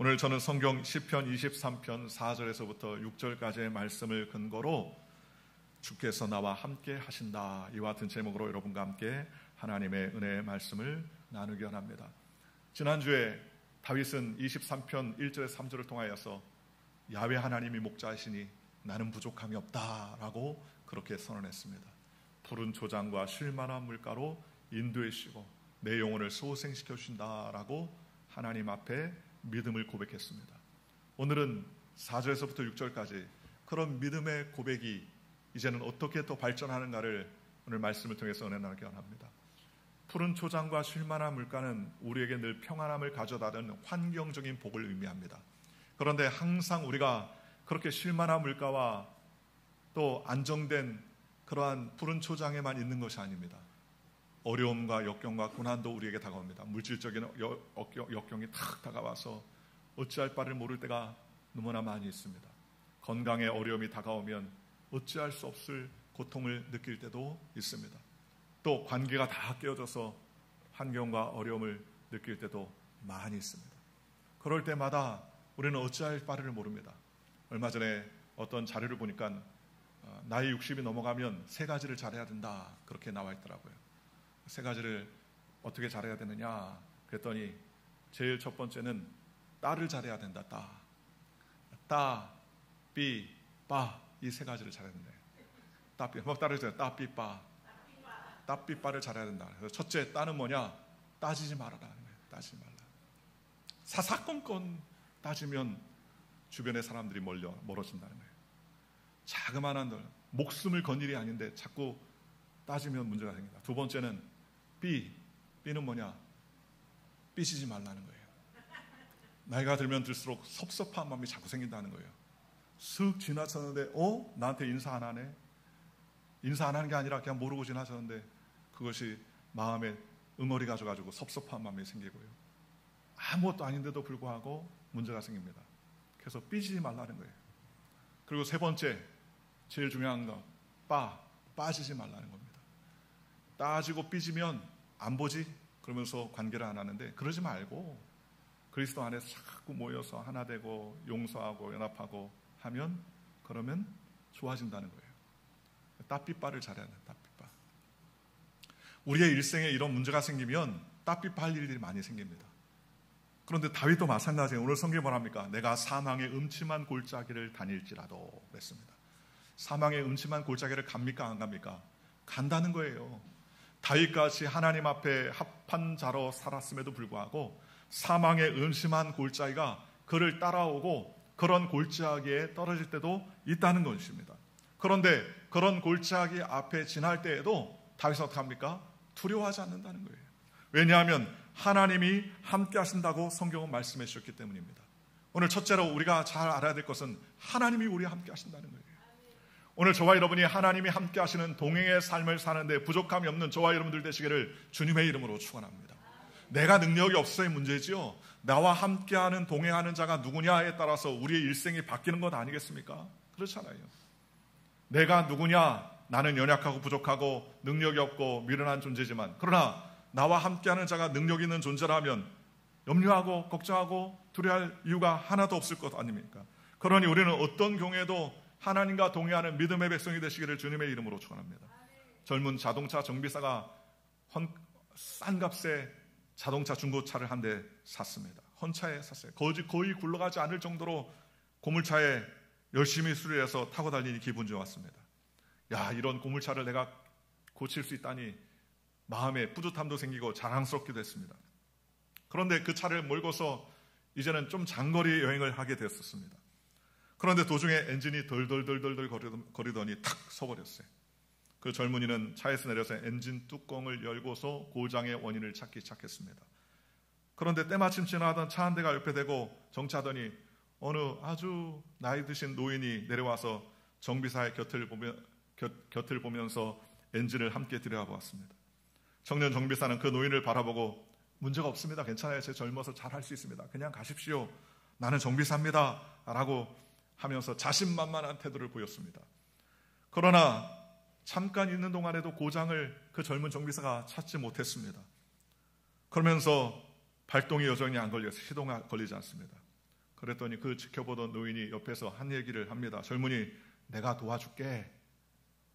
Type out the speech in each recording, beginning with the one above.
오늘 저는 성경 시편 23편 4절에서부터 6절까지의 말씀을 근거로 주께서 나와 함께 하신다, 이와 같은 제목으로 여러분과 함께 하나님의 은혜의 말씀을 나누기 원합니다. 지난주에 다윗은 23편 1절에서 3절을 통하여서 야훼 하나님이 목자이시니 나는 부족함이 없다라고 그렇게 선언했습니다. 푸른 초장과 쉴만한 물가로 인도해 주시고 내 영혼을 소생시켜 주신다라고 하나님 앞에 믿음을 고백했습니다. 오늘은 4절에서부터 6절까지 그런 믿음의 고백이 이제는 어떻게 더 발전하는가를 오늘 말씀을 통해서 은혜 나누기 원합니다. 푸른 초장과 쉴만한 물가는 우리에게 늘 평안함을 가져다는 환경적인 복을 의미합니다. 그런데 항상 우리가 그렇게 쉴만한 물가와 또 안정된 그러한 푸른 초장에만 있는 것이 아닙니다. 어려움과 역경과 고난도 우리에게 다가옵니다. 물질적인 역경이 탁 다가와서 어찌할 바를 모를 때가 너무나 많이 있습니다. 건강의 어려움이 다가오면 어찌할 수 없을 고통을 느낄 때도 있습니다. 또 관계가 다 깨어져서 환경과 어려움을 느낄 때도 많이 있습니다. 그럴 때마다 우리는 어찌할 바를 모릅니다. 얼마 전에 어떤 자료를 보니까 나이 60이 넘어가면 세 가지를 잘해야 된다, 그렇게 나와 있더라고요. 세 가지를 어떻게 잘해야 되느냐 그랬더니 제일 첫 번째는 따를 잘해야 된다. 따, 삐, 빠, 이 세 가지를 잘해야 된다. 따삐, 막 따르세요. 따삐, 빠, 따삐, 빠를 잘해야 된다. 그래서 첫째 따는 뭐냐? 따지지 말아라. 따지지 말라. 사사건건 따지면 주변의 사람들이 멀어진다는 거예요. 자그마한 목숨을 건 일이 아닌데 자꾸 따지면 문제가 생깁니다. 두 번째는 삐는 뭐냐? 삐지지 말라는 거예요. 나이가 들면 들수록 섭섭한 마음이 자꾸 생긴다는 거예요. 슥 지나쳤는데 나한테 인사 안 하네? 인사 안 하는 게 아니라 그냥 모르고 지나쳤는데 그것이 마음에 응어리 가져가지고 섭섭한 마음이 생기고요. 아무것도 아닌데도 불구하고 문제가 생깁니다. 그래서 삐지지 말라는 거예요. 그리고 세 번째, 제일 중요한 거, 빠지지 말라는 겁니다. 따지고 삐지면 안 보지? 그러면서 관계를 안 하는데 그러지 말고 그리스도 안에서 자꾸 모여서 하나 되고 용서하고 연합하고 하면 그러면 좋아진다는 거예요. 따삐빠를 잘해야 돼요. 따삐빠. 우리의 일생에 이런 문제가 생기면 따삐빠 할 일들이 많이 생깁니다. 그런데 다윗도 마찬가지예요. 오늘 성경에 뭐랍니까? 내가 사망의 음침한 골짜기를 다닐지라도 그랬습니다. 사망의 음침한 골짜기를 갑니까 안 갑니까? 간다는 거예요. 다윗같이 하나님 앞에 합한 자로 살았음에도 불구하고 사망의 음침한 골짜기가 그를 따라오고 그런 골짜기에 떨어질 때도 있다는 것입니다. 그런데 그런 골짜기 앞에 지날 때에도 다윗은 어떻게 합니까? 두려워하지 않는다는 거예요. 왜냐하면 하나님이 함께 하신다고 성경은 말씀해 주셨기 때문입니다. 오늘 첫째로 우리가 잘 알아야 될 것은 하나님이 우리와 함께 하신다는 거예요. 오늘 저와 여러분이 하나님이 함께 하시는 동행의 삶을 사는데 부족함이 없는 저와 여러분들 되시기를 주님의 이름으로 축원합니다. 내가 능력이 없어서의 문제지요. 나와 함께하는 동행하는 자가 누구냐에 따라서 우리의 일생이 바뀌는 것 아니겠습니까? 그렇잖아요. 내가 누구냐? 나는 연약하고 부족하고 능력이 없고 미련한 존재지만 그러나 나와 함께하는 자가 능력 있는 존재라면 염려하고 걱정하고 두려워할 이유가 하나도 없을 것 아닙니까? 그러니 우리는 어떤 경우에도 하나님과 동행하는 믿음의 백성이 되시기를 주님의 이름으로 축원합니다. 젊은 자동차 정비사가 싼 값에 자동차 중고차를 한 대 샀습니다. 헌차에 샀어요. 거의 굴러가지 않을 정도로 고물차에 열심히 수리해서 타고 달리니 기분 좋았습니다. 야, 이런 고물차를 내가 고칠 수 있다니 마음에 뿌듯함도 생기고 자랑스럽기도 했습니다. 그런데 그 차를 몰고서 이제는 좀 장거리 여행을 하게 됐었습니다. 그런데 도중에 엔진이 덜덜덜덜 거리더니 탁 서버렸어요. 그 젊은이는 차에서 내려서 엔진 뚜껑을 열고서 고장의 원인을 찾기 시작했습니다. 그런데 때마침 지나가던 차 한 대가 옆에 대고 정차하더니 어느 아주 나이 드신 노인이 내려와서 정비사의 곁을 보면서 엔진을 함께 들여다보았습니다. 청년 정비사는 그 노인을 바라보고 문제가 없습니다. 괜찮아요. 제 젊어서 잘 할 수 있습니다. 그냥 가십시오. 나는 정비사입니다. 라고 하면서 자신만만한 태도를 보였습니다. 그러나 잠깐 있는 동안에도 고장을 그 젊은 정비사가 찾지 못했습니다. 그러면서 발동이 여전히 안 걸려서 시동이 걸리지 않습니다. 그랬더니 그 지켜보던 노인이 옆에서 한 얘기를 합니다. 젊은이, 내가 도와줄게.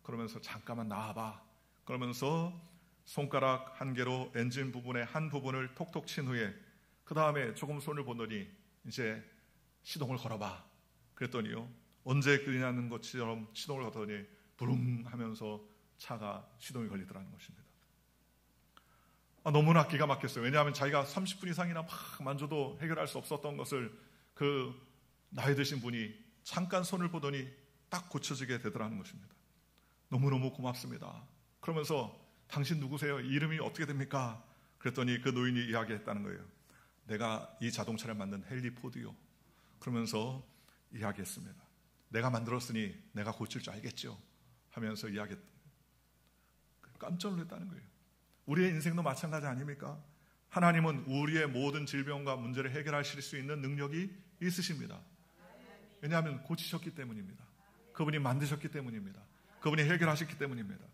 그러면서 잠깐만 나와봐. 그러면서 손가락 한 개로 엔진 부분의 한 부분을 톡톡 친 후에 그 다음에 조금 손을 보더니 이제 시동을 걸어봐. 그랬더니요, 언제 그리냐는 것처럼 시동을 걸더니 부릉 하면서 차가 시동이 걸리더라는 것입니다. 너무나 기가 막혔어요. 왜냐하면 자기가 30분 이상이나 막 만져도 해결할 수 없었던 것을 그 나이 드신 분이 잠깐 손을 보더니 딱 고쳐지게 되더라는 것입니다. 너무너무 고맙습니다. 그러면서 당신 누구세요? 이름이 어떻게 됩니까? 그랬더니 그 노인이 이야기했다는 거예요. 내가 이 자동차를 만든 헨리 포드요. 그러면서 이야기했습니다. 내가 만들었으니 내가 고칠 줄 알겠죠? 하면서 이야기했다. 깜짝 놀랐다는 거예요. 우리의 인생도 마찬가지 아닙니까? 하나님은 우리의 모든 질병과 문제를 해결하실 수 있는 능력이 있으십니다. 왜냐하면 고치셨기 때문입니다. 그분이 만드셨기 때문입니다. 그분이 해결하셨기 때문입니다.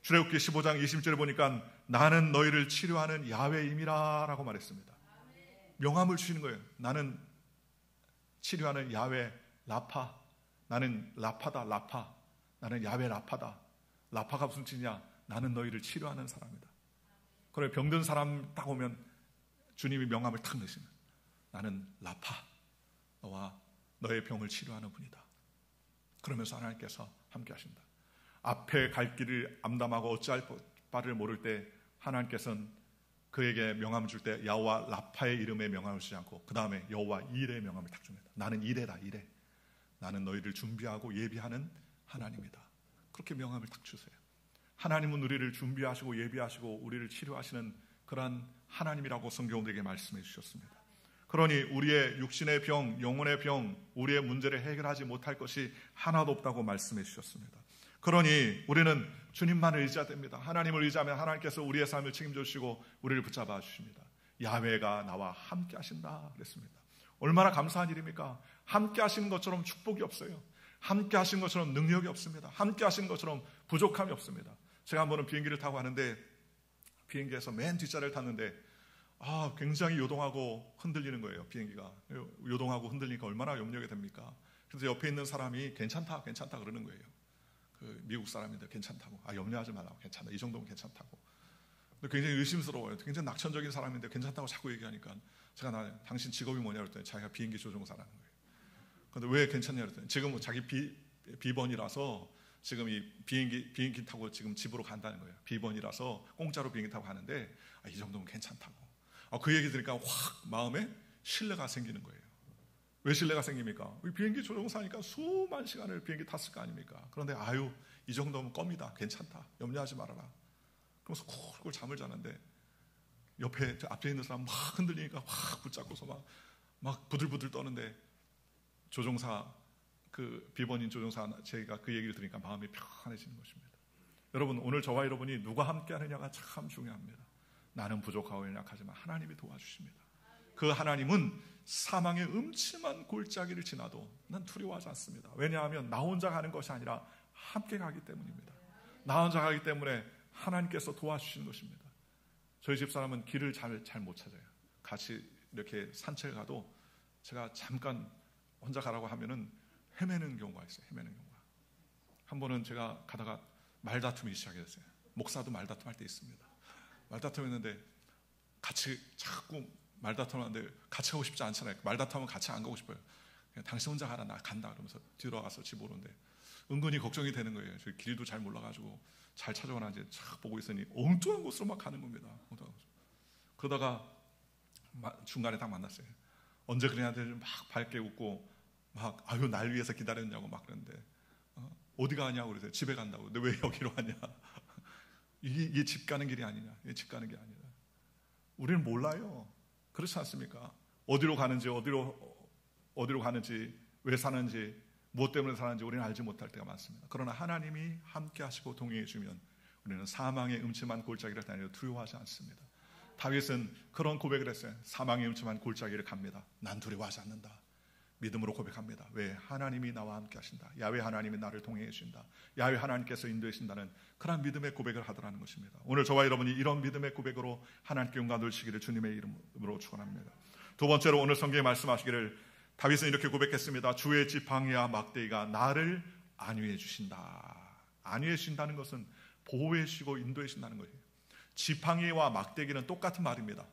출애굽기 15장 20절에 보니까 나는 너희를 치료하는 야훼임이라 라고 말했습니다. 명함을 주시는 거예요. 나는 치료하는 야훼 라파. 나는 라파다, 라파. 나는 야훼 라파다. 라파가 무슨 뜻이냐? 나는 너희를 치료하는 사람이다. 그래, 병든 사람 딱 오면 주님이 명함을 탁 내시는, 나는 라파, 너와 너의 병을 치료하는 분이다. 그러면서 하나님께서 함께 하신다. 앞에 갈 길을 암담하고 어찌할 바를 모를 때 하나님께서는 그에게 명함을 줄 때 여호와 라파의 이름의 명함을 주지 않고 그 다음에 여호와 이레의 명함을 딱 줍니다. 나는 이레다, 이레. 나는 너희를 준비하고 예비하는 하나님이다. 그렇게 명함을 딱 주세요. 하나님은 우리를 준비하시고 예비하시고 우리를 치료하시는 그러한 하나님이라고 성경은 우리에게 말씀해 주셨습니다. 그러니 우리의 육신의 병, 영혼의 병, 우리의 문제를 해결하지 못할 것이 하나도 없다고 말씀해 주셨습니다. 그러니 우리는 주님만을 의지해야 됩니다. 하나님을 의지하면 하나님께서 우리의 삶을 책임져 주시고 우리를 붙잡아 주십니다. 야훼가 나와 함께 하신다 그랬습니다. 얼마나 감사한 일입니까? 함께 하시는 것처럼 축복이 없어요. 함께 하시는 것처럼 능력이 없습니다. 함께 하시는 것처럼 부족함이 없습니다. 제가 한 번은 비행기를 타고 가는데 비행기에서 맨 뒷자리를 탔는데 굉장히 요동하고 흔들리는 거예요. 비행기가 요동하고 흔들리니까 얼마나 염려가 됩니까? 그래서 옆에 있는 사람이 괜찮다 그러는 거예요. 그 미국 사람인데 괜찮다고. 염려하지 말라고. 괜찮다. 이 정도면 괜찮다고. 근데 굉장히 의심스러워요. 굉장히 낙천적인 사람인데 괜찮다고 자꾸 얘기하니까 제가 당신 직업이 뭐냐 그랬더니 자기가 비행기 조종사라는 거예요. 근데 왜 괜찮냐 그랬더니 지금 자기 비번이라서 지금 이 비행기 타고 지금 집으로 간다는 거예요. 비번이라서 공짜로 비행기 타고 가는데 이 정도면 괜찮다고. 그 얘기 들으니까 확 마음에 신뢰가 생기는 거예요. 왜 신뢰가 생깁니까? 비행기 조종사니까 수만 시간을 비행기 탔을 거 아닙니까? 그런데 이 정도면 껌이다. 괜찮다. 염려하지 말아라. 그러면서 쿨쿨 잠을 자는데 옆에 앞에 있는 사람 막 흔들리니까 확 붙잡고서 막 부들부들 떠는데 조종사 그 비번인 조종사 제가 그 얘기를 들으니까 마음이 평안해지는 것입니다. 여러분, 오늘 저와 여러분이 누가 함께 하느냐가 참 중요합니다. 나는 부족하고 연약하지만 하나님이 도와주십니다. 그 하나님은 사망의 음침한 골짜기를 지나도 난 두려워하지 않습니다. 왜냐하면 나 혼자 가는 것이 아니라 함께 가기 때문입니다. 나 혼자 가기 때문에 하나님께서 도와주시는 것입니다. 저희 집사람은 길을 잘 못 찾아요. 같이 이렇게 산책을 가도 제가 잠깐 혼자 가라고 하면은 헤매는 경우가 있어요. 한 번은 제가 가다가 말다툼이 시작했어요. 목사도 말다툼 할 때 있습니다. 말다툼 했는데 같이 자꾸 말다툼하는데 같이 가고 싶지 않잖아요. 말다툼하면 같이 안 가고 싶어요. 그냥 당신 혼자 가라, 나 간다 그러면서 뒤로 가서 집 오는데 은근히 걱정이 되는 거예요. 저 길도 잘 몰라가지고 잘 찾아오나 이제 쫙 보고 있으니 엉뚱한 곳으로 막 가는 겁니다. 그러다가 중간에 딱 만났어요. 언제 그랬는데 막 밝게 웃고 막 날 위해서 기다렸냐고 막 그러는데 어디 가냐고 그러세요. 집에 간다고. 근데 왜 여기로 가냐? 이게 집 가는 길이 아니냐? 이게 집 가는 게 아니라. 우리는 몰라요. 그렇지 않습니까? 어디로 가는지 왜 사는지 무엇 때문에 사는지 우리는 알지 못할 때가 많습니다. 그러나 하나님이 함께 하시고 동행해 주면 우리는 사망의 음침한 골짜기를 다니며 두려워하지 않습니다. 다윗은 그런 고백을 했어요. 사망의 음침한 골짜기를 갑니다. 난 두려워하지 않는다. 믿음으로 고백합니다. 왜? 하나님이 나와 함께 하신다. 야훼 하나님이 나를 동행해 주신다. 야훼 하나님께서 인도해 주신다는 그런 믿음의 고백을 하더라는 것입니다. 오늘 저와 여러분이 이런 믿음의 고백으로 하나님께 영광 돌리시기를 주님의 이름으로 축원합니다. 두 번째로 오늘 성경에 말씀하시기를 다윗은 이렇게 고백했습니다. 주의 지팡이와 막대기가 나를 안위해 주신다. 안위해 주신다는 것은 보호해 주시고 인도해 주신다는 거예요. 지팡이와 막대기는 똑같은 말입니다.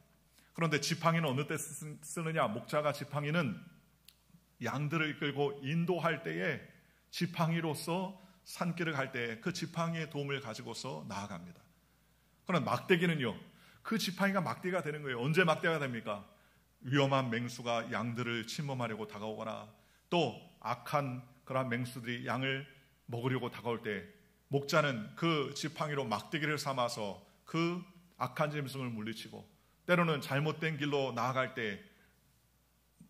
그런데 지팡이는 어느 때 쓰느냐? 목자가 지팡이는 양들을 이끌고 인도할 때에 지팡이로서 산길을 갈 때 그 지팡이의 도움을 가지고서 나아갑니다. 그러나 막대기는요, 그 지팡이가 막대기가 되는 거예요. 언제 막대기가 됩니까? 위험한 맹수가 양들을 침범하려고 다가오거나 또 악한 그런 맹수들이 양을 먹으려고 다가올 때 목자는 그 지팡이로 막대기를 삼아서 그 악한 짐승을 물리치고, 때로는 잘못된 길로 나아갈 때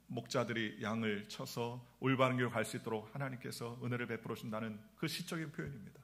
목자들이 양을 쳐서 올바른 길로 갈 수 있도록 하나님께서 은혜를 베풀어 준다는 그 시적인 표현입니다.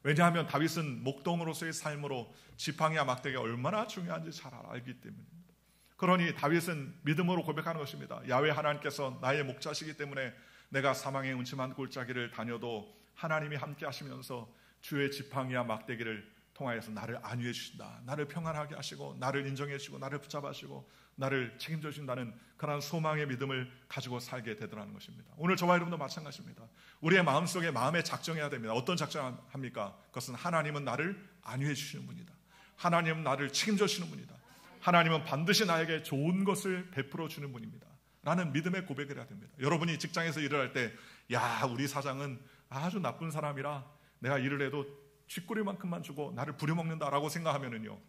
왜냐하면 다윗은 목동으로서의 삶으로 지팡이와 막대기가 얼마나 중요한지 잘 알기 때문입니다. 그러니 다윗은 믿음으로 고백하는 것입니다. 야훼 하나님께서 나의 목자시기 때문에 내가 사망의 음침한 골짜기를 다녀도 하나님이 함께 하시면서 주의 지팡이와 막대기를 통하여서 나를 안위해 주신다, 나를 평안하게 하시고 나를 인정해 주시고 나를 붙잡아 주시고 나를 책임져 주신다는 그런 소망의 믿음을 가지고 살게 되더라는 것입니다. 오늘 저와 여러분도 마찬가지입니다. 우리의 마음속에 마음에 작정해야 됩니다. 어떤 작정합니까? 그것은 하나님은 나를 안위해 주시는 분이다. 하나님은 나를 책임져 주시는 분이다. 하나님은 반드시 나에게 좋은 것을 베풀어 주는 분입니다. 라는 믿음의 고백을 해야 됩니다. 여러분이 직장에서 일을 할 때, 야, 우리 사장은 아주 나쁜 사람이라 내가 일을 해도 쥐꼬리만큼만 주고 나를 부려먹는다라고 생각하면은요,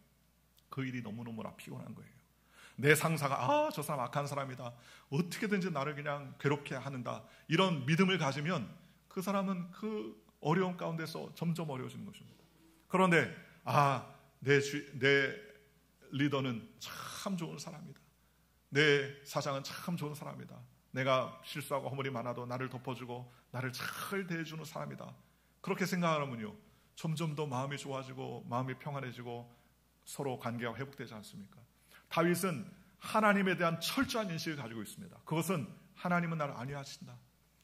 그 일이 너무너무나 피곤한 거예요. 내 상사가 저 사람 악한 사람이다, 어떻게든지 나를 그냥 괴롭게 하는다, 이런 믿음을 가지면 그 사람은 그 어려움 가운데서 점점 어려워지는 것입니다. 그런데 내 리더는 참 좋은 사람이다, 내 사장은 참 좋은 사람이다, 내가 실수하고 허물이 많아도 나를 덮어주고 나를 잘 대해주는 사람이다, 그렇게 생각하면요 점점 더 마음이 좋아지고 마음이 평안해지고 서로 관계가 회복되지 않습니까? 다윗은 하나님에 대한 철저한 인식을 가지고 있습니다. 그것은 하나님은 나를 안위하신다,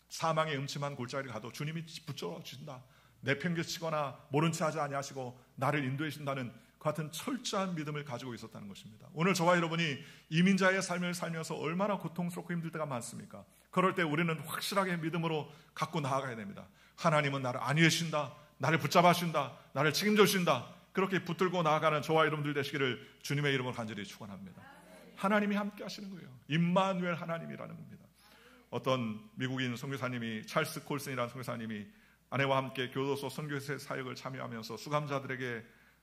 사망의 음침한 골짜기를 가도 주님이 붙잡아 주신다, 내팽개치거나 모른 체 하지 아니하시고 나를 인도해 주신다는 그 같은 철저한 믿음을 가지고 있었다는 것입니다. 오늘 저와 여러분이 이민자의 삶을 살면서 얼마나 고통스럽고 힘들 때가 많습니까? 그럴 때 우리는 확실하게 믿음으로 갖고 나아가야 됩니다. 하나님은 나를 안위해 주신다, 나를 붙잡아 주신다, 나를 책임져 주신다, 그렇게 붙들고 나아가는 저와 여러분들 되시기를 주님의 이름으로 간절히 축원합니다. 하나님이 함께 하시는 거예요. 임마누엘 하나님이라는 겁니다. 어떤 미국인 선교사님이, 찰스 콜슨이라는 선교사님이 아내와 함께 교도소 선교회 사역을 참여하면서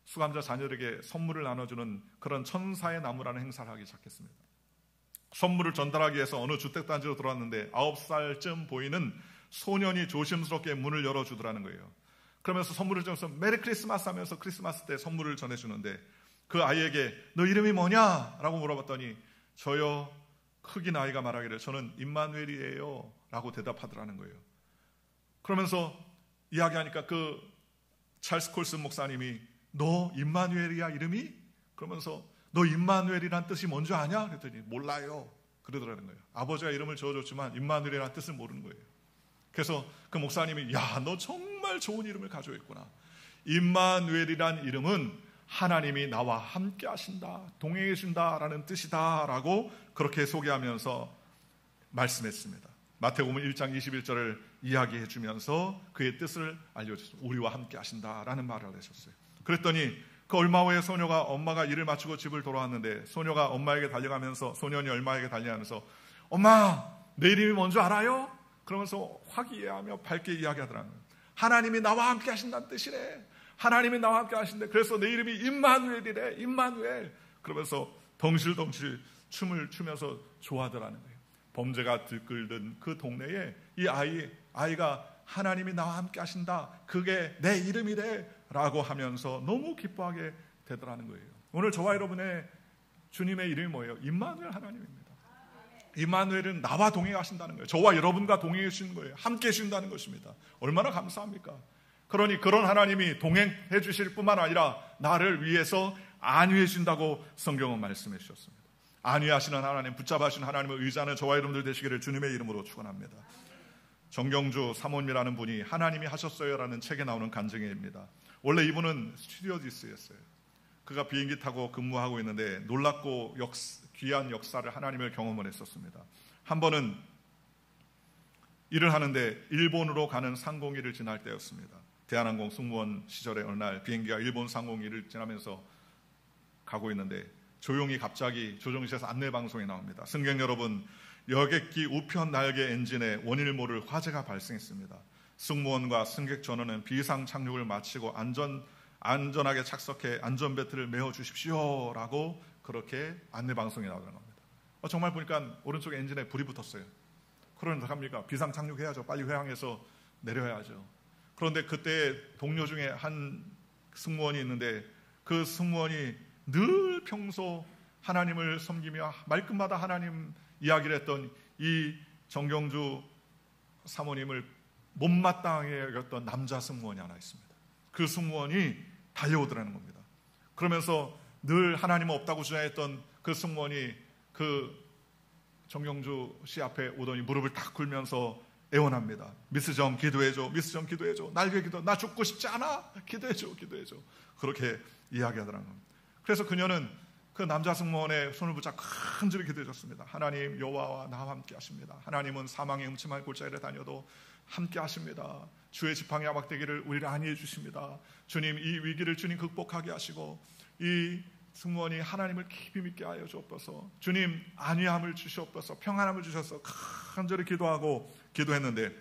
수감자 자녀들에게 선물을 나눠주는 그런 천사의 나무라는 행사를 하기 시작했습니다. 선물을 전달하기 위해서 어느 주택단지로 들어왔는데 9살쯤 보이는 소년이 조심스럽게 문을 열어주더라는 거예요. 그러면서 선물을 주면서 메리 크리스마스 하면서 크리스마스 때 선물을 전해주는데, 그 아이에게 너 이름이 뭐냐? 라고 물어봤더니 저요, 크긴 아이가 말하기를 저는 임마누엘이에요 라고 대답하더라는 거예요. 그러면서 이야기하니까 그 찰스 콜슨 목사님이 너 임마누엘이야 이름이? 그러면서 너 임마누엘이란 뜻이 뭔지 아냐? 그랬더니 몰라요 그러더라는 거예요. 아버지가 이름을 지어줬지만 임마누엘이란 뜻을 모르는 거예요. 그래서 그 목사님이 야, 너 정말 좋은 이름을 가지고 있구나. 임마누엘이란 이름은 하나님이 나와 함께 하신다, 동행해 주신다라는 뜻이다 라고 그렇게 소개하면서 말씀했습니다. 마태복음 1장 21절을 이야기해 주면서 그의 뜻을 알려주셨어요. 우리와 함께 하신다라는 말을 하셨어요. 그랬더니 그 얼마 후에 소녀가, 엄마가 일을 마치고 집을 돌아왔는데 소녀가 엄마에게 달려가면서, 소년이 엄마에게 달려가면서 엄마, 내 이름이 뭔지 알아요? 그러면서 화기애애하며 밝게 이야기하더라고요. 하나님이 나와 함께 하신다는 뜻이래. 하나님이 나와 함께 하신대. 그래서 내 이름이 임마누엘이래. 임마누엘. 그러면서 덩실덩실 춤을 추면서 좋아하더라는 거예요. 범죄가 들끓는 그 동네에 이 아이가 하나님이 나와 함께 하신다, 그게 내 이름이래 라고 하면서 너무 기뻐하게 되더라는 거예요. 오늘 저와 여러분의 주님의 이름이 뭐예요? 임마누엘 하나님입니다. 임마누엘은 나와 동행하신다는 거예요. 저와 여러분과 동행해 주시는 거예요. 함께 해 주신다는 것입니다. 얼마나 감사합니까? 그러니 그런 하나님이 동행해 주실 뿐만 아니라 나를 위해서 안위해 주신다고 성경은 말씀해 주셨습니다. 안위하시는 하나님, 붙잡아 주시는 하나님을 의지하는 저와 여러분들 되시기를 주님의 이름으로 축원합니다. 정경주 사모님이라는 분이 하나님이 하셨어요라는 책에 나오는 간증입니다. 원래 이분은 스튜어디스였어요. 그가 비행기 타고 근무하고 있는데 놀랍고 귀한 역사를 하나님을 경험을 했었습니다. 한 번은 일을 하는데 일본으로 가는 상공일을 지날 때였습니다. 대한항공 승무원 시절에 어느 날 비행기가 일본 상공일을 지나면서 가고 있는데 조용히 갑자기 조종실에서 안내방송이 나옵니다. 승객 여러분, 여객기 우편 날개 엔진에 원인을 모를 화재가 발생했습니다. 승무원과 승객 전원은 비상 착륙을 마치고 안전하게 착석해 안전벨트를 메어 주십시오 라고 그렇게 안내방송이 나오는 겁니다. 정말 보니까 오른쪽 엔진에 불이 붙었어요. 그러면 어떡합니까? 비상 착륙해야죠. 빨리 회항해서 내려야죠. 그런데 그때 동료 중에 한 승무원이 있는데 그 승무원이 늘 평소 하나님을 섬기며 말끝마다 하나님 이야기를 했던 이 정경주 사모님을 못마땅하게 여겼던 남자 승무원이 하나 있습니다. 그 승무원이 달려오더라는 겁니다. 그러면서 늘 하나님은 없다고 주장했던 그 승무원이 그 정경주 씨 앞에 오더니 무릎을 딱 꿇으면서 애원합니다. 미스 정 기도해줘. 미스 정 기도해줘. 날 위해 기도. 나 죽고 싶지 않아. 기도해줘. 기도해줘. 그렇게 이야기하더라는 겁니다. 그래서 그녀는 그 남자 승무원의 손을 붙잡고 간절히 기도해줬습니다. 하나님 여호와와 나와 함께 하십니다. 하나님은 사망의 음침한 골짜기를 다녀도 함께 하십니다. 주의 지팡이 아박대기를 우리를 안위해 주십니다. 주님, 이 위기를 주님 극복하게 하시고 이 승무원이 하나님을 깊이 믿게 하여 주옵소서. 주님, 안위함을 주시옵소서. 평안함을 주셔서 간절히 기도했는데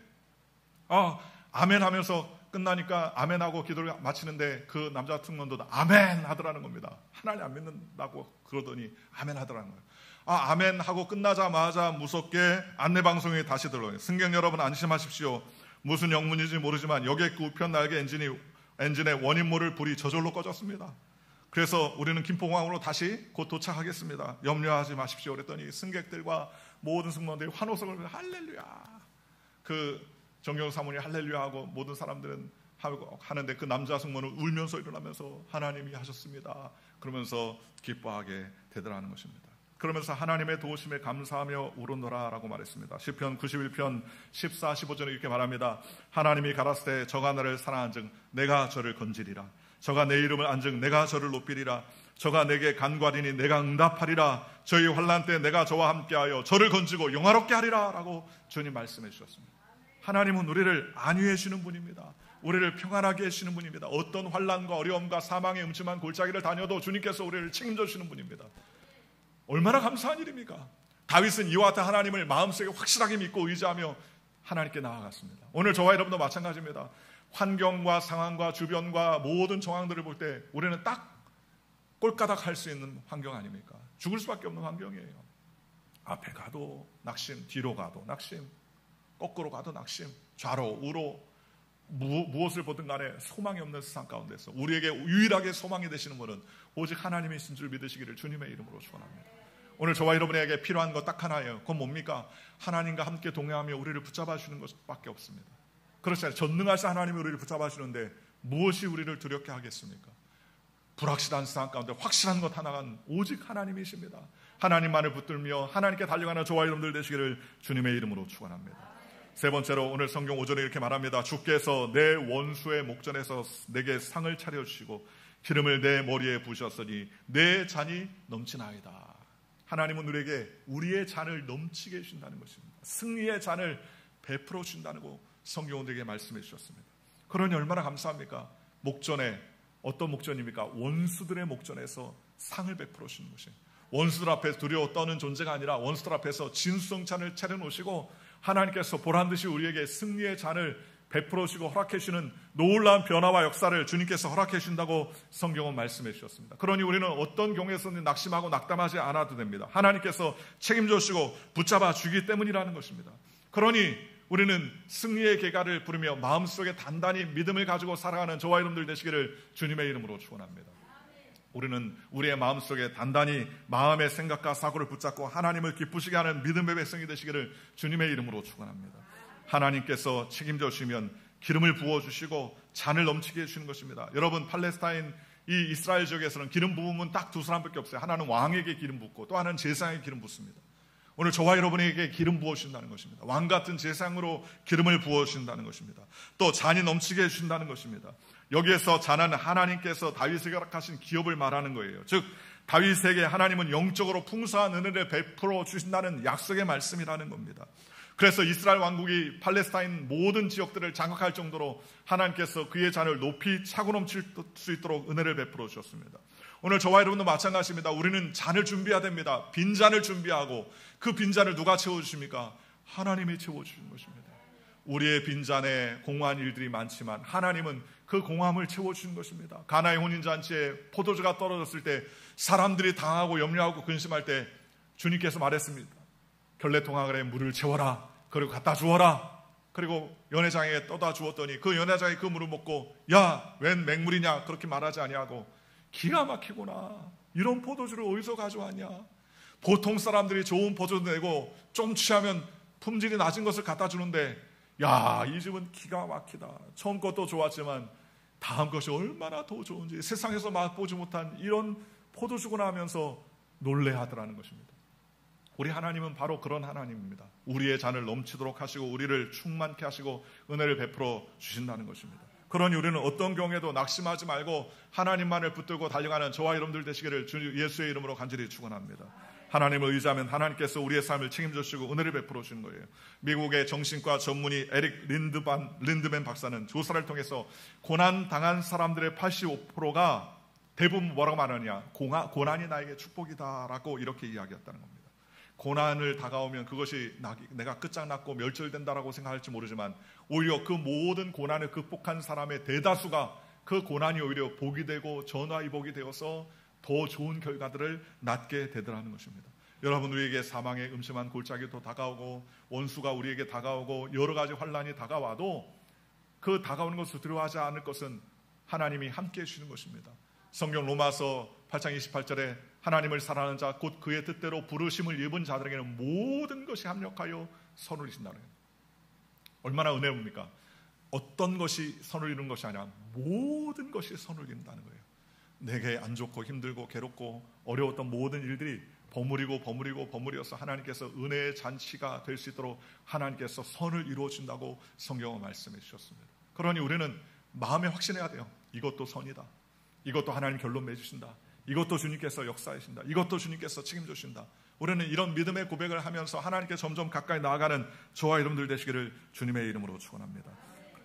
아멘 하면서 끝나니까 아멘하고 기도를 마치는데 그 남자 승무원도 아멘 하더라는 겁니다. 하나님 안 믿는다고 그러더니 아멘 하더라는 거예요. 아멘 하고 끝나자마자 무섭게 안내방송이 다시 들어요. 승객 여러분 안심하십시오. 무슨 영문인지 모르지만 여객기 우편 날개 엔진의 원인 모를 불이 저절로 꺼졌습니다. 그래서 우리는 김포공항으로 다시 곧 도착하겠습니다. 염려하지 마십시오. 그랬더니 승객들과 모든 승무원들이 환호성을 할렐루야. 그 정경 사모님 할렐루야 하고 모든 사람들은 하는데 그 남자 승무원은 울면서 일어나면서 하나님이 하셨습니다. 그러면서 기뻐하게 되더라는 것입니다. 그러면서 하나님의 도우심에 감사하며 울었노라라고 말했습니다. 시편 91편 14, 15절에 이렇게 말합니다. 하나님이 가라사대 저가 나를 사랑한즉 내가 저를 건지리라. 저가 내 이름을 안즉 내가 저를 높이리라. 저가 내게 간구하리니 내가 응답하리라. 저희 환난 때 내가 저와 함께하여 저를 건지고 영화롭게 하리라 라고 주님 말씀해 주셨습니다. 하나님은 우리를 안위해 주시는 분입니다. 우리를 평안하게 해주시는 분입니다. 어떤 환난과 어려움과 사망의 음침한 골짜기를 다녀도 주님께서 우리를 책임져 주시는 분입니다. 얼마나 감사한 일입니까? 다윗은 이와 같은 하나님을 마음속에 확실하게 믿고 의지하며 하나님께 나아갔습니다. 오늘 저와 여러분도 마찬가지입니다. 환경과 상황과 주변과 모든 정황들을 볼 때 우리는 딱 꼴까닥 할 수 있는 환경 아닙니까? 죽을 수밖에 없는 환경이에요. 앞에 가도 낙심, 뒤로 가도 낙심, 거꾸로 가도 낙심, 좌로 우로 무엇을 보든 간에 소망이 없는 세상 가운데서 우리에게 유일하게 소망이 되시는 분은 오직 하나님이신 줄 믿으시기를 주님의 이름으로 축원합니다. 오늘 저와 여러분에게 필요한 것 딱 하나예요. 그건 뭡니까? 하나님과 함께 동행하며 우리를 붙잡아 주는 것밖에 없습니다. 그렇잖아요. 전능하신 하나님이 우리를 붙잡아 주는데 무엇이 우리를 두렵게 하겠습니까? 불확실한 세상 가운데 확실한 것 하나가 오직 하나님이십니다. 하나님만을 붙들며 하나님께 달려가는 저와 여러분들 되시기를 주님의 이름으로 축원합니다. 세 번째로 오늘 성경 5절에 이렇게 말합니다. 주께서 내 원수의 목전에서 내게 상을 차려주시고 기름을 내 머리에 부으셨으니 내 잔이 넘치나이다. 하나님은 우리에게 우리의 잔을 넘치게 해주신다는 것입니다. 승리의 잔을 베풀어 주신다고 성경 우리에게 말씀해 주셨습니다. 그러니 얼마나 감사합니까? 목전에 어떤 목전입니까? 원수들의 목전에서 상을 베풀어 주시는 것입니다. 원수들 앞에 두려워 떠는 존재가 아니라 원수들 앞에서 진수성찬을 차려놓으시고 하나님께서 보란듯이 우리에게 승리의 잔을 베풀어 주시고 허락해 주시는 놀라운 변화와 역사를 주님께서 허락해 주신다고 성경은 말씀해 주셨습니다. 그러니 우리는 어떤 경우에서는 낙심하고 낙담하지 않아도 됩니다. 하나님께서 책임져 주시고 붙잡아 주기 때문이라는 것입니다. 그러니 우리는 승리의 계가를 부르며 마음속에 단단히 믿음을 가지고 살아가는 저와 여러분들 되시기를 주님의 이름으로 축원합니다. 우리는 우리의 마음속에 단단히 마음의 생각과 사고를 붙잡고 하나님을 기쁘시게 하는 믿음의 백성이 되시기를 주님의 이름으로 축원합니다. 하나님께서 책임져 주시면 기름을 부어주시고 잔을 넘치게 해주시는 것입니다. 여러분, 팔레스타인 이 이스라엘 지역에서는 기름 부음은 딱 두 사람밖에 없어요. 하나는 왕에게 기름 붓고 또 하나는 제사장에게 기름 붓습니다. 오늘 저와 여러분에게 기름 부어주신다는 것입니다. 왕 같은 제사장으로 기름을 부어주신다는 것입니다. 또 잔이 넘치게 해주신다는 것입니다. 여기에서 잔은 하나님께서 다윗에게 허락하신 기업을 말하는 거예요. 즉 다윗에게 하나님은 영적으로 풍성한 은혜를 베풀어 주신다는 약속의 말씀이라는 겁니다. 그래서 이스라엘 왕국이 팔레스타인 모든 지역들을 장악할 정도로 하나님께서 그의 잔을 높이 차고 넘칠 수 있도록 은혜를 베풀어 주셨습니다. 오늘 저와 여러분도 마찬가지입니다. 우리는 잔을 준비해야 됩니다. 빈잔을 준비하고 그 빈잔을 누가 채워주십니까? 하나님이 채워주시는 것입니다. 우리의 빈잔에 공허한 일들이 많지만 하나님은 그 공허함을 채워주시는 것입니다. 가나의 혼인잔치에 포도주가 떨어졌을 때 사람들이 당하고 염려하고 근심할 때 주님께서 말했습니다. 결례통학에 물을 채워라. 그리고 갖다 주어라. 그리고 연회장에 떠다 주었더니 그 연회장이 그 물을 먹고 야, 웬 맹물이냐 그렇게 말하지 아니하고 기가 막히구나. 이런 포도주를 어디서 가져왔냐. 보통 사람들이 좋은 포도주 내고 좀 취하면 품질이 낮은 것을 갖다 주는데 야, 이 집은 기가 막히다. 처음 것도 좋았지만 다음 것이 얼마나 더 좋은지 세상에서 맛보지 못한 이런 포도주구나 하면서 놀래하더라는 것입니다. 우리 하나님은 바로 그런 하나님입니다. 우리의 잔을 넘치도록 하시고 우리를 충만케 하시고 은혜를 베풀어 주신다는 것입니다. 그러니 우리는 어떤 경우에도 낙심하지 말고 하나님만을 붙들고 달려가는 저와 여러분들 되시기를 주 예수의 이름으로 간절히 축원합니다. 하나님을 의지하면 하나님께서 우리의 삶을 책임져 주시고 은혜를 베풀어 주시는 거예요. 미국의 정신과 전문의 에릭 린드맨 박사는 조사를 통해서 고난당한 사람들의 85%가 대부분 뭐라고 말하느냐, 고난이 나에게 축복이다라고 이렇게 이야기했다는 겁니다. 고난을 다가오면 그것이 내가 끝장났고 멸절된다라고 생각할지 모르지만 오히려 그 모든 고난을 극복한 사람의 대다수가 그 고난이 오히려 복이 되고 전화위복이 되어서 더 좋은 결과들을 낳게 되더라는 것입니다. 여러분, 우리에게 사망의 음침한 골짜기도 다가오고 원수가 우리에게 다가오고 여러 가지 환난이 다가와도 그 다가오는 것을 두려워하지 않을 것은 하나님이 함께해 주시는 것입니다. 성경 로마서 8장 28절에 하나님을 사랑하는 자 곧 그의 뜻대로 부르심을 입은 자들에게는 모든 것이 합력하여 선을 이룬다는 거예요. 얼마나 은혜입니까? 어떤 것이 선을 이루는 것이 아니라 모든 것이 선을 이룬다는 거예요. 내게 안 좋고 힘들고 괴롭고 어려웠던 모든 일들이 버무리어서 하나님께서 은혜의 잔치가 될 수 있도록 하나님께서 선을 이루어 준다고 성경은 말씀해 주셨습니다. 그러니 우리는 마음에 확신해야 돼요. 이것도 선이다. 이것도 하나님 결론 맺으신다. 이것도 주님께서 역사하신다. 이것도 주님께서 책임져 주신다. 우리는 이런 믿음의 고백을 하면서 하나님께 점점 가까이 나아가는 저와 여러분들 되시기를 주님의 이름으로 축원합니다.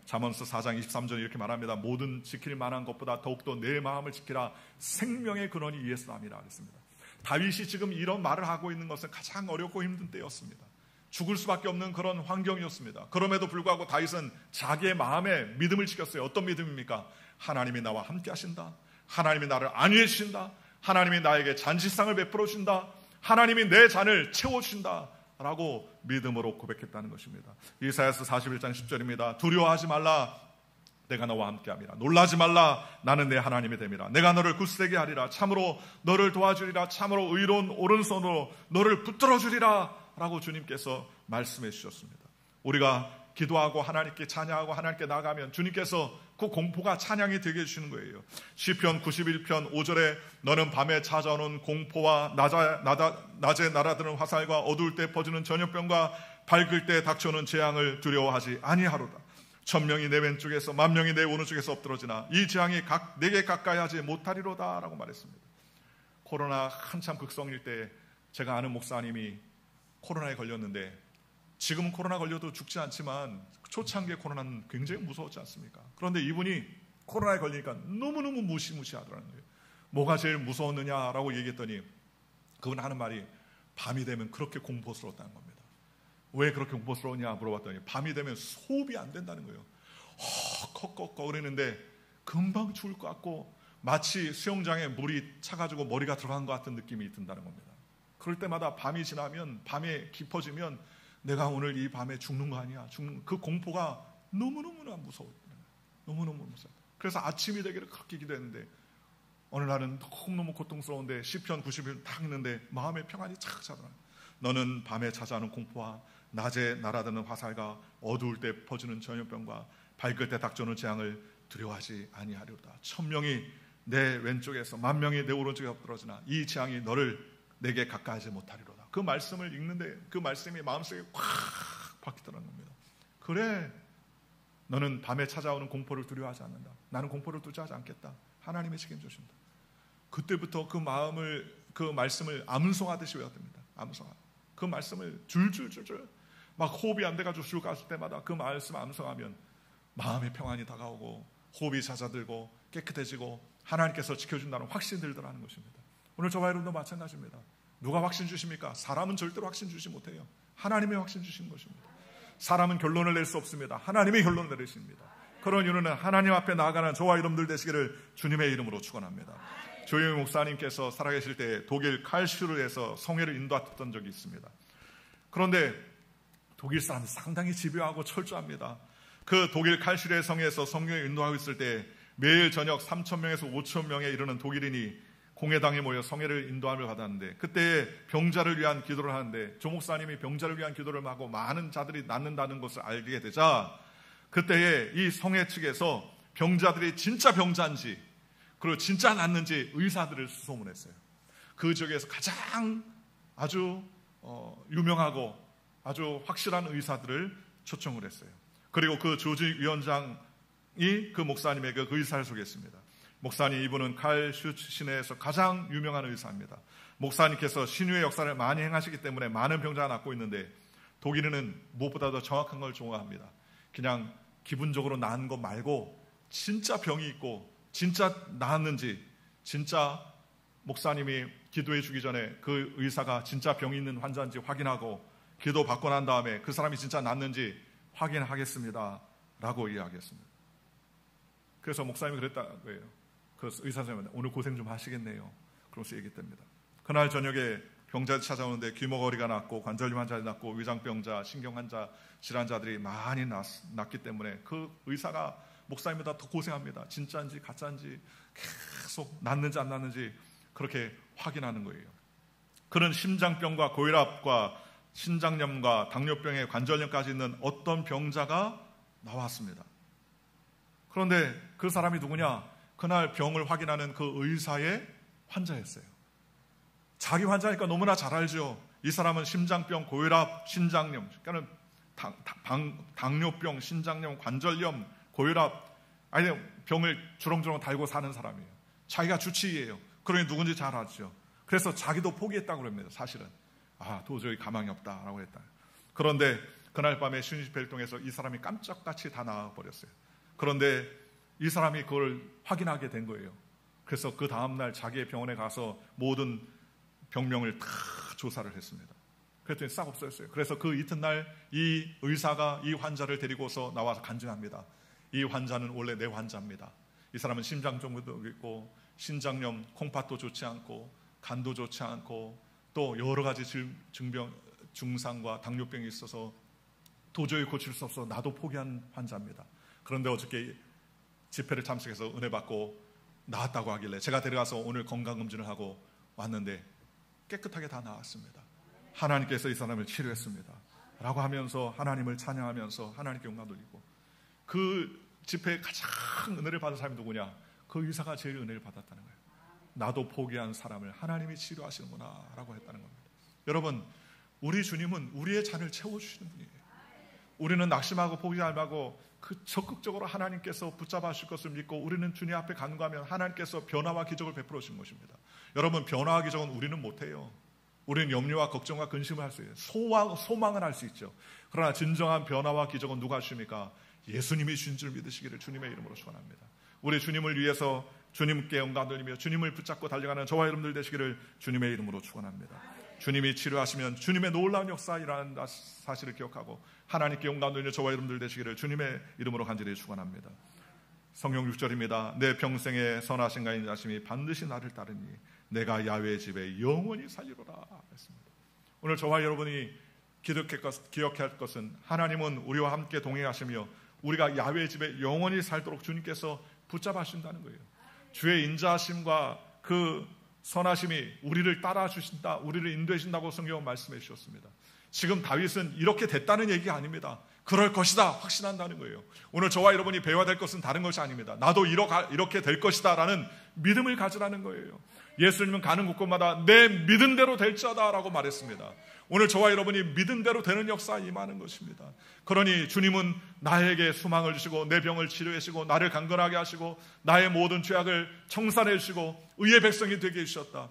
잠언서 4장 23절 이렇게 말합니다. 모든 지킬 만한 것보다 더욱더 내 마음을 지키라. 생명의 근원이 이에서 남이라 그랬습니다. 다윗이 지금 이런 말을 하고 있는 것은 가장 어렵고 힘든 때였습니다. 죽을 수밖에 없는 그런 환경이었습니다. 그럼에도 불구하고 다윗은 자기의 마음에 믿음을 지켰어요. 어떤 믿음입니까? 하나님이 나와 함께 하신다. 하나님이 나를 안위해 주신다. 하나님이 나에게 잔치상을 베풀어 주신다. 하나님이 내 잔을 채워주신다 라고 믿음으로 고백했다는 것입니다. 이사야서 41장 10절입니다. 두려워하지 말라. 내가 너와 함께함이라. 놀라지 말라. 나는 내 하나님이 됨이라. 내가 너를 굳세게 하리라. 참으로 너를 도와주리라. 참으로 의로운 오른손으로 너를 붙들어 주리라 라고 주님께서 말씀해 주셨습니다. 우리가 기도하고 하나님께 찬양하고 하나님께 나가면 주님께서 그 공포가 찬양이 되게 해주시는 거예요. 시편 91편 5절에 너는 밤에 찾아오는 공포와 낮에 날아드는 화살과 어두울 때 퍼지는 전염병과 밝을 때 닥쳐오는 재앙을 두려워하지 아니하로다. 1000명이 내 왼쪽에서 10,000명이 내 오른쪽에서 엎드러지나 이 재앙이 내게 가까이 하지 못하리로다 라고 말했습니다. 코로나 한참 극성일 때 제가 아는 목사님이 코로나에 걸렸는데 지금은 코로나 걸려도 죽지 않지만 초창기에 코로나는 굉장히 무서웠지 않습니까? 그런데 이분이 코로나에 걸리니까 너무너무 무시무시하더라는 거예요. 뭐가 제일 무서웠느냐라고 얘기했더니 그분 하는 말이 밤이 되면 그렇게 공포스러웠다는 겁니다. 왜 그렇게 공포스러우냐 물어봤더니 밤이 되면 호흡이 안 된다는 거예요. 헉헉헉 거리는데 금방 죽을 것 같고 마치 수영장에 물이 차가지고 머리가 들어간 것 같은 느낌이 든다는 겁니다. 그럴 때마다 밤이 지나면 밤에 깊어지면 내가 오늘 이 밤에 죽는 거 아니야. 그 공포가 너무너무나 무서웠다. 너무너무 무서웠다. 그래서 아침이 되기를 그렇게 기도했는데 어느 날은 너무너무 고통스러운데 시편 91편 딱 있는데 마음의 평안이 착 차더라. 너는 밤에 찾아오는 공포와 낮에 날아드는 화살과 어두울 때 퍼지는 전염병과 밝을 때 닥쳐오는 재앙을 두려워하지 아니하리로다. 1000명이 내 왼쪽에서 10,000명이 내 오른쪽에 엎드러지나 이 재앙이 너를 내게 가까이하지 못하리로다. 그 말씀을 읽는데 그 말씀이 마음속에 확 박히더라는 겁니다. 그래, 너는 밤에 찾아오는 공포를 두려워하지 않는다. 나는 공포를 두려워하지 않겠다. 하나님이 책임져 준다. 그때부터 그 말씀을 암송하듯이 외웠답니다. 암송하. 그 말씀을 줄줄줄줄 막 호흡이 안 돼가지고 죽을 때마다 그 말씀 암송하면 마음의 평안이 다가오고 호흡이 잦아들고 깨끗해지고 하나님께서 지켜준다는 확신이 들더라는 것입니다. 오늘 저와 여러분도 마찬가지입니다. 누가 확신 주십니까? 사람은 절대로 확신 주지 못해요. 하나님이 확신 주시는 것입니다. 사람은 결론을 낼 수 없습니다. 하나님이 결론을 내리십니다. 그런 이유는 하나님 앞에 나아가는 저와 여러분들 되시기를 주님의 이름으로 축원합니다. 조영희 목사님께서 살아계실 때 독일 칼슈르에서 성회를 인도했던 적이 있습니다. 그런데 독일 사람이 상당히 집요하고 철저합니다. 그 독일 칼슈르의 성회에서 성경을 인도하고 있을 때 매일 저녁 3,000명에서 5,000명에 이르는 독일인이 공회당에 모여 성회를 인도함을 받았는데, 그때 병자를 위한 기도를 하는데 조 목사님이 병자를 위한 기도를 하고 많은 자들이 낫는다는 것을 알게 되자 그때에 이 성회 측에서 병자들이 진짜 병자인지 그리고 진짜 낫는지 의사들을 수소문했어요. 그 지역에서 가장 아주 유명하고 아주 확실한 의사들을 초청을 했어요. 그리고 그 조직위원장이 그 목사님에게 그 의사를 소개했습니다. 목사님, 이분은 칼슈츠 시내에서 가장 유명한 의사입니다. 목사님께서 신유의 역사를 많이 행하시기 때문에 많은 병자가 낫고 있는데 독일인은 무엇보다 더 정확한 걸 좋아합니다. 그냥 기분적으로 나은 것 말고 진짜 병이 있고 진짜 나았는지, 진짜 목사님이 기도해 주기 전에 그 의사가 진짜 병이 있는 환자인지 확인하고 기도 받고 난 다음에 그 사람이 진짜 낫는지 확인하겠습니다 라고 이야기했습니다. 그래서 목사님이 그랬다고 해요. 그 의사 선생님은 오늘 고생 좀 하시겠네요. 그러면서 얘기했답니다. 그날 저녁에 병자들이 찾아오는데 귀머거리가 났고 관절염 환자들이 났고 위장병자, 신경환자, 질환자들이 많이 났기 때문에 그 의사가 목사님보다 더 고생합니다. 진짜인지 가짜인지 계속 낫는지 안 낫는지 그렇게 확인하는 거예요. 그런 심장병과 고혈압과 신장염과 당뇨병에 관절염까지 있는 어떤 병자가 나왔습니다. 그런데 그 사람이 누구냐? 그날 병을 확인하는 그 의사의 환자였어요. 자기 환자니까 너무나 잘 알죠. 이 사람은 심장병, 고혈압, 신장염, 그러니까 당뇨병, 신장염, 관절염, 고혈압, 아니 병을 주렁주렁 달고 사는 사람이에요. 자기가 주치의예요. 그러니 누군지 잘 알죠. 그래서 자기도 포기했다고 그럽니다. 사실은 도저히 가망이 없다라고 했다. 그런데 그날 밤에 신집회를 통해서 이 사람이 깜짝같이 다 나와버렸어요. 그런데 이 사람이 그걸 확인하게 된 거예요. 그래서 그 다음날 자기의 병원에 가서 모든 병명을 다 조사를 했습니다. 그랬더니 싹 없어졌어요. 그래서 그 이튿날 이 의사가 이 환자를 데리고서 나와서 간증합니다. 이 환자는 원래 내 환자입니다. 이 사람은 심장병도 있고 신장염, 콩팥도 좋지 않고 간도 좋지 않고 또 여러 가지 증상과 당뇨병이 있어서 도저히 고칠 수 없어 나도 포기한 환자입니다. 그런데 어저께 집회를 참석해서 은혜 받고 나았다고 하길래 제가 데려가서 오늘 건강검진을 하고 왔는데 깨끗하게 다 나았습니다. 하나님께서 이 사람을 치료했습니다 라고 하면서 하나님을 찬양하면서 하나님께 영광 돌리고, 그 집회에 가장 은혜를 받은 사람이 누구냐? 그 의사가 제일 은혜를 받았다는 거예요. 나도 포기한 사람을 하나님이 치료하시는구나 라고 했다는 겁니다. 여러분, 우리 주님은 우리의 잔을 채워주시는 분이에요. 우리는 낙심하고 포기하고 적극적으로 하나님께서 붙잡아 주실 것을 믿고 우리는 주님 앞에 간구하면 하나님께서 변화와 기적을 베풀어 주시는 것입니다. 여러분, 변화와 기적은 우리는 못해요. 우리는 염려와 걱정과 근심을 할 수 있어요. 소망을 할 수 있죠. 그러나 진정한 변화와 기적은 누가 주십니까? 예수님이 주신 줄 믿으시기를 주님의 이름으로 축원합니다. 우리 주님을 위해서 주님께 영광 돌리며 주님을 붙잡고 달려가는 저와 여러분들 되시기를 주님의 이름으로 축원합니다. 주님이 치료하시면 주님의 놀라운 역사라는 사실을 기억하고 하나님께 영광 돌리며 저와 여러분들 되시기를 주님의 이름으로 간절히 축원합니다. 성경 6절입니다. 내 평생에 선하신 가인 자심이 반드시 나를 따르니 내가 야훼의 집에 영원히 살리로라 했습니다. 오늘 저와 여러분이 기억해야 할 것은 하나님은 우리와 함께 동행하시며 우리가 야훼의 집에 영원히 살도록 주님께서 붙잡아 주신다는 거예요. 주의 인자하심과 그 선하심이 우리를 따라 주신다, 우리를 인도해 주신다고 성경은 말씀해 주셨습니다. 지금 다윗은 이렇게 됐다는 얘기가 아닙니다. 그럴 것이다 확신한다는 거예요. 오늘 저와 여러분이 배워야 될 것은 다른 것이 아닙니다. 나도 이렇게 될 것이다 라는 믿음을 가지라는 거예요. 예수님은 가는 곳곳마다 내 믿은 대로 될지어다 라고 말했습니다. 오늘 저와 여러분이 믿은 대로 되는 역사에 임하는 것입니다. 그러니 주님은 나에게 소망을 주시고 내 병을 치료해 주시고 나를 강건하게 하시고 나의 모든 죄악을 청산해 주시고 의의 백성이 되게 해주셨다.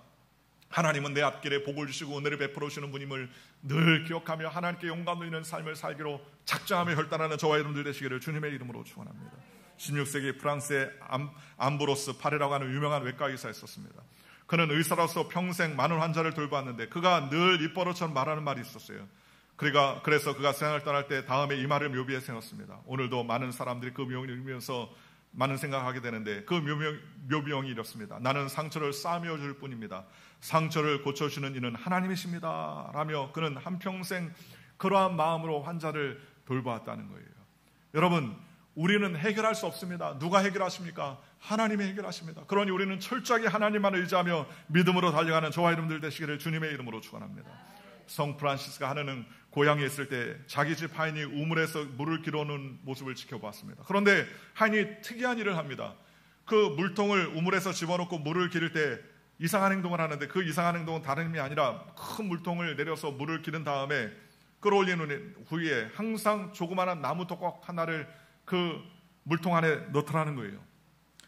하나님은 내 앞길에 복을 주시고 은혜를 베풀어 주시는 분임을 늘 기억하며 하나님께 영광 돌리는 삶을 살기로 작정하며 혈단하는 저와 여러분들 되시기를 주님의 이름으로 축원합니다. 16세기 프랑스의 암브로스 파레라고 하는 유명한 외과 의사가 있었습니다. 그는 의사로서 평생 많은 환자를 돌보았는데 그가 늘 입버릇처럼 말하는 말이 있었어요. 그래서 그가 세상을 떠날 때 다음에 이 말을 묘비해 세웠습니다. 오늘도 많은 사람들이 그 묘비를 읽으면서 많은 생각하게 되는데 그 묘비형이 이렇습니다. 나는 상처를 싸매어 줄 뿐입니다. 상처를 고쳐주는 이는 하나님이십니다. 라며 그는 한평생 그러한 마음으로 환자를 돌보았다는 거예요. 여러분, 우리는 해결할 수 없습니다. 누가 해결하십니까? 하나님이 해결하십니다. 그러니 우리는 철저하게 하나님만 의지하며 믿음으로 달려가는 저와 여러분들 되시기를 주님의 이름으로 축원합니다. 성 프란시스가 하느는 고향에 있을 때 자기 집 하인이 우물에서 물을 길어오는 모습을 지켜보았습니다. 그런데 하인이 특이한 일을 합니다. 그 물통을 우물에서 집어넣고 물을 기를 때 이상한 행동을 하는데 그 이상한 행동은 다른 힘이 아니라 큰 물통을 내려서 물을 기른 다음에 끌어올리는 후에 항상 조그마한 나무 토각 하나를 그 물통 안에 넣더라는 거예요.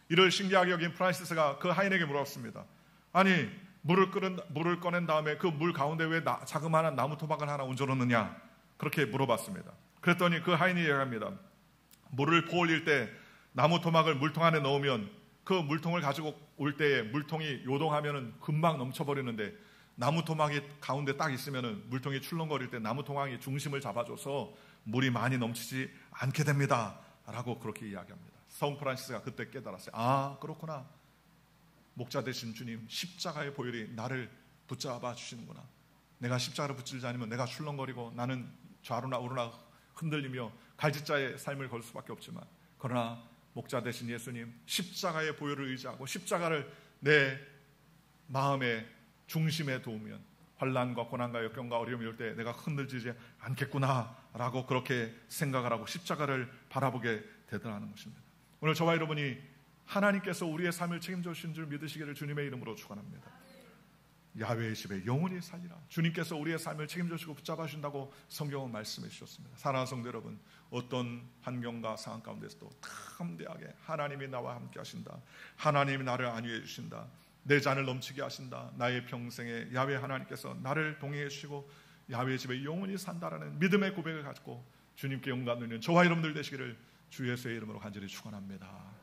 이를 신기하게 여긴 프란시스가 그 하인에게 물었습니다. 아니, 물을 꺼낸 다음에 그 물 가운데 왜 자그마한 나무 토막을 하나 얹어놓느냐? 그렇게 물어봤습니다. 그랬더니 그 하인이 얘기합니다. 물을 퍼올릴 때 나무 토막을 물통 안에 넣으면 그 물통을 가지고 올 때에 물통이 요동하면 금방 넘쳐버리는데 나무 토막이 가운데 딱 있으면 물통이 출렁거릴 때 나무 토막이 중심을 잡아줘서 물이 많이 넘치지 않게 됩니다. 라고 그렇게 이야기합니다. 성 프란시스가 그때 깨달았어요. 아, 그렇구나. 목자 되신 주님, 십자가의 보혈이 나를 붙잡아 주시는구나. 내가 십자가를 붙들지 않으면 내가 출렁거리고 나는 좌로나 우로나 흔들리며 갈짓자의 삶을 걸 수밖에 없지만, 그러나 목자 되신 예수님, 십자가의 보혈을 의지하고 십자가를 내 마음의 중심에 두면 환난과 고난과 역경과 어려움이 올 때 내가 흔들리지 않겠구나 라고 그렇게 생각을 하고 십자가를 바라보게 되더라는 것입니다. 오늘 저와 여러분이 하나님께서 우리의 삶을 책임져 주신 줄 믿으시기를 주님의 이름으로 축원합니다. 야훼의 집에 영원히 살리라. 주님께서 우리의 삶을 책임져 주시고 붙잡아 주신다고 성경은 말씀해 주셨습니다. 사랑하는 성도 여러분, 어떤 환경과 상황 가운데서도 담대하게 하나님이 나와 함께 하신다. 하나님이 나를 안위해 주신다. 내 잔을 넘치게 하신다. 나의 평생에 야훼 하나님께서 나를 동행해 주시고 야훼의 집에 영원히 산다라는 믿음의 고백을 가지고 주님께 영광 돌리는 저와 여러분들 되시기를 주 예수의 이름으로 간절히 축원합니다.